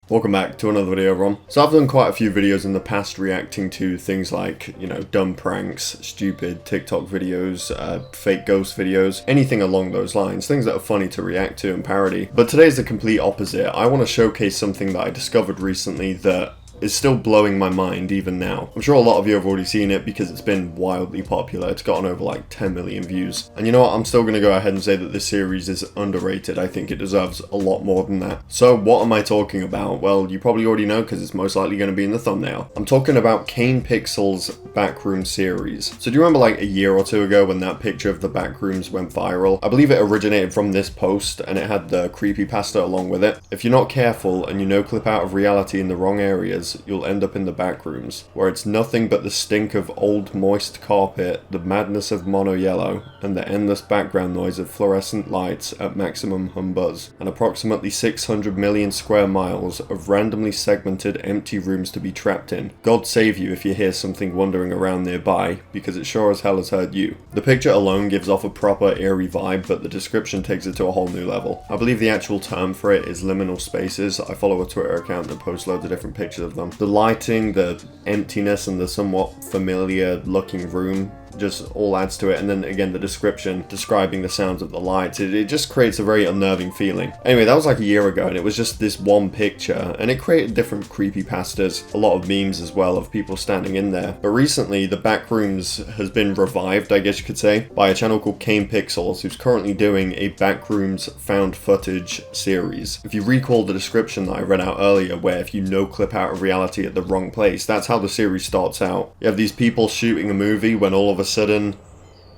Welcome back to another video, Ron. So I've done quite a few videos in the past reacting to things like, dumb pranks, stupid TikTok videos, fake ghost videos, anything along those lines, things that are funny to react to and parody. But today's the complete opposite. I want to showcase something that I discovered recently that is still blowing my mind even now. I'm sure a lot of you have already seen it because it's been wildly popular. It's gotten over like 10 million views. And you know what? I'm still going to go ahead and say that this series is underrated. I think it deserves a lot more than that. So what am I talking about? Well, you probably already know because it's most likely going to be in the thumbnail. I'm talking about Kane Pixels' Backroom series. So do you remember like a year or two ago when that picture of the Backrooms went viral? I believe it originated from this post and it had the creepypasta along with it. If you're not careful and you clip out of reality in the wrong areas, you'll end up in the backrooms, where it's nothing but the stink of old moist carpet, the madness of mono yellow, and the endless background noise of fluorescent lights at maximum humbuzz, and approximately 600 million square miles of randomly segmented empty rooms to be trapped in. God save you if you hear something wandering around nearby, because it sure as hell has heard you. The picture alone gives off a proper eerie vibe, but the description takes it to a whole new level. I believe the actual term for it is liminal spaces. I follow a Twitter account that posts loads of different pictures of them. The lighting, the emptiness, and the somewhat familiar looking room just all adds to it, and then again the description describing the sounds of the lights, it just creates a very unnerving feeling. Anyway, that was like a year ago and it was just this one picture, and it created different creepypastas, a lot of memes as well of people standing in there. But recently the Backrooms has been revived, I guess you could say, by a channel called Kane Pixels, who's currently doing a Backrooms found footage series. If you recall the description that I read out earlier, where if you clip out of reality at the wrong place, that's how the series starts out. You have these people shooting a movie when all of a sudden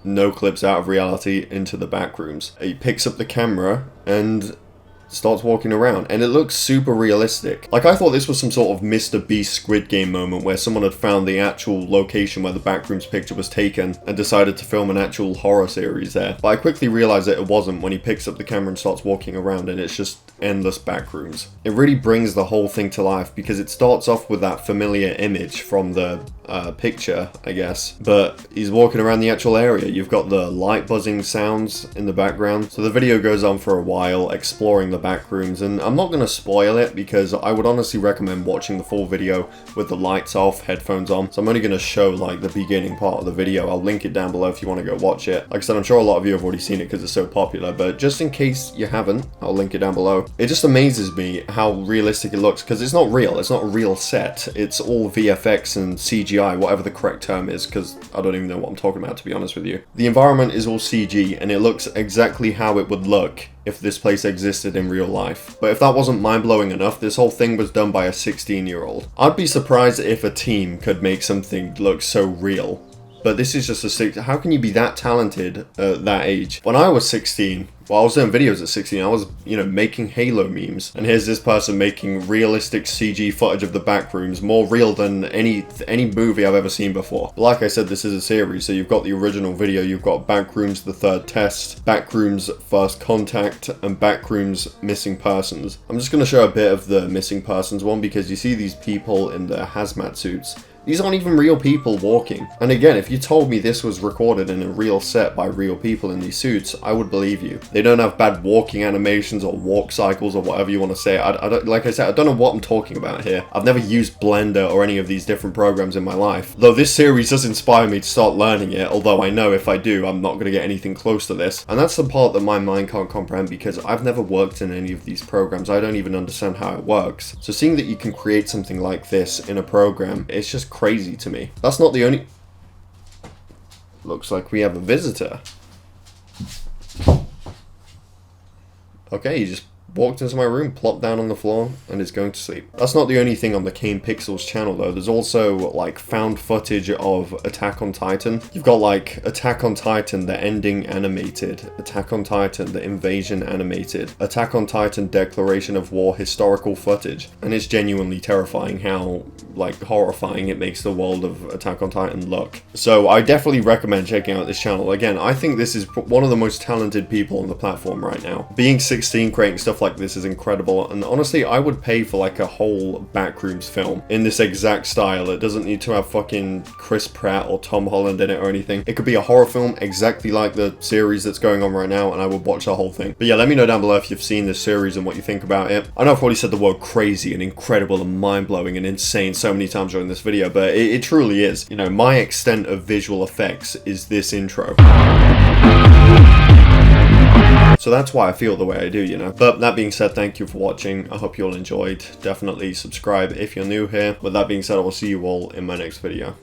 no clips out of reality into the backrooms. He picks up the camera and starts walking around, and it looks super realistic. Like, I thought this was some sort of Mr. Beast Squid Game moment where someone had found the actual location where the Backrooms picture was taken and decided to film an actual horror series there. But I quickly realized that it wasn't when he picks up the camera and starts walking around, and it's just endless backrooms. It really brings the whole thing to life because it starts off with that familiar image from the picture, I guess, but he's walking around the actual area. You've got the light buzzing sounds in the background. So the video goes on for a while exploring the backrooms, and I'm not going to spoil it because I would honestly recommend watching the full video with the lights off, headphones on. So I'm only going to show like the beginning part of the video. I'll link it down below if you want to go watch it. Like I said, I'm sure a lot of you have already seen it because it's so popular, but just in case you haven't, I'll link it down below. It just amazes me how realistic it looks because it's not real. It's not a real set. It's all VFX and CGI, whatever the correct term is, because I don't even know what I'm talking about, to be honest with you. The environment is all CG, and it looks exactly how it would look if this place existed in real life. But if that wasn't mind-blowing enough, this whole thing was done by a 16-year-old. I'd be surprised if a team could make something look so real. But this is just how can you be that talented at that age? When I was 16, well, I was doing videos at 16, I was, making Halo memes. And here's this person making realistic CG footage of the Backrooms, more real than any movie I've ever seen before. But like I said, this is a series, so you've got the original video, you've got Backrooms The Third Test, Backrooms First Contact, and Backrooms Missing Persons. I'm just going to show a bit of the Missing Persons one because you see these people in their hazmat suits. These aren't even real people walking. And again, if you told me this was recorded in a real set by real people in these suits, I would believe you. They don't have bad walking animations or walk cycles or whatever you want to say. Like I said, I don't know what I'm talking about here. I've never used Blender or any of these different programs in my life. Though this series does inspire me to start learning it, although I know if I do, I'm not going to get anything close to this. And that's the part that my mind can't comprehend because I've never worked in any of these programs. I don't even understand how it works. So seeing that you can create something like this in a program, it's just crazy to me. That's not the only... Looks like we have a visitor. Okay, he just walked into my room, plopped down on the floor, and is going to sleep. That's not the only thing on the Kane Pixels channel though. There's also like found footage of Attack on Titan. You've got like Attack on Titan, the ending animated, Attack on Titan, the invasion animated, Attack on Titan Declaration of War historical footage. And it's genuinely terrifying how like horrifying it makes the world of Attack on Titan look. So I definitely recommend checking out this channel. Again, I think this is one of the most talented people on the platform right now. Being 16, creating stuff stuff like this is incredible, and honestly, I would pay for like a whole Backrooms film in this exact style. It doesn't need to have fucking Chris Pratt or Tom Holland in it or anything. It could be a horror film exactly like the series that's going on right now, and I would watch the whole thing. But yeah, let me know down below if you've seen this series and what you think about it. I know I've probably said the word crazy and incredible and mind-blowing and insane so many times during this video, but it truly is. You know, my extent of visual effects is this intro. So that's why I feel the way I do, you know. But that being said, thank you for watching. I hope you all enjoyed. Definitely subscribe if you're new here. With that being said, I will see you all in my next video.